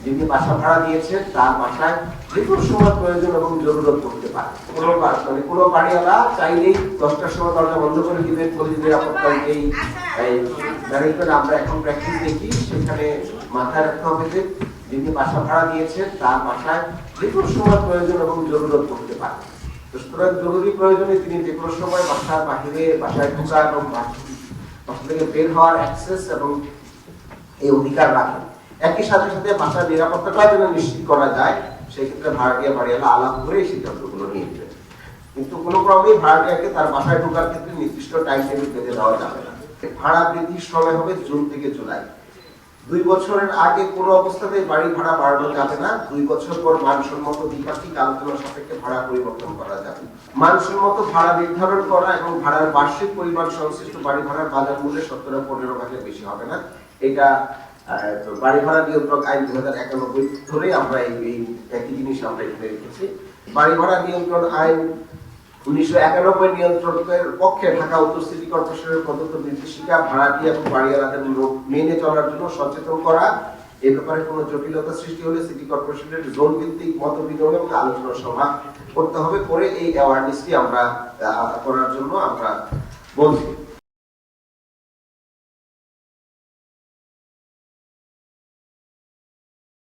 যিনি বাসা ভাড়া দিয়েছেন তার বাসায় যে কোনো সময় প্রয়োজন এবং জরুরত পড়তে পারে। কোনো বাড়িওয়ালা চাইলেই 10টার সময় দরজা বন্ধ করে দিবেন, পুলিশ নিরাপত্তা এই ম্যানেজমেন্ট আমরা এখন প্র্যাকটিস দেখি। সেখানে মাথায় রাখতে হবে যে যিনি বাসা ভাড়া দিয়েছেন তার বাসায় যে কোনো সময় প্রয়োজন এবং জরুরত পড়তে পারে। সুতরাং জরুরি প্রয়োজনে তিনি যে কোনো সময় বাসার বাহিরে বাসায় ঢোকা এবং বাসা থেকে বের হওয়ার অ্যাক্সেস এবং এই অধিকার রাখেন। একই সাথে সাথে বাসার নিরাপত্তাটা যেন নিশ্চিত করা যায়, সেই ক্ষেত্রে ভাড়াটিয়া বাড়িওয়ালা আলাপ করে এই সিদ্ধান্তগুলো নিয়ে নেবেন। কিন্তু কোনো ক্রমেই ভাড়াটিয়াকে তার বাসায় ঢোকার ক্ষেত্রে নির্দিষ্ট টাইম টেবিল বেঁধে দেওয়া যাবে না। ভাড়া বৃদ্ধির সময় হবে জুন থেকে জুলাই। 2 বছরের আগে কোনো অবস্থাতেই বাড়ি ভাড়া বাড়ানো যাবে না। 2 বছর পর মানসম্মত দ্বিপাক্ষিক আলোচনা সাপেক্ষে ভাড়া পরিবর্তন করা যাবে। মানসম্মত ভাড়া নির্ধারণ করা এবং ভাড়ার বার্ষিক পরিমাণ সংশ্লিষ্ট বাড়ি ভাড়ার বাজার মূল্যে 17-15% বেশি হবে না। এটা বাড়ি ভাড়া নিয়ন্ত্রক আইন 2091 ধরে আমরা এই একই জিনিস আমরা এখানে রেখেছি। বাড়ি ভাড়া নিয়ন্ত্রণ আইন 1991 নিয়ন্ত্রকের পক্ষে ঢাকা উত্তর সিটি কর্পোরেশনের প্রদত্ত নির্দেশিকা ভাড়াটিয়া এবং বাড়িওয়ালাদের মেনে চলার জন্য সচেতন করা। এ ব্যাপারে কোনো জটিলতা সৃষ্টি হলে সিটি কর্পোরেশনের জোন ভিত্তিক মত বিনিময় এবং আলোচনা সভা করতে হবে, করে এই অ্যাওয়ারনেসটি আমরা করার জন্য আমরা বলছি।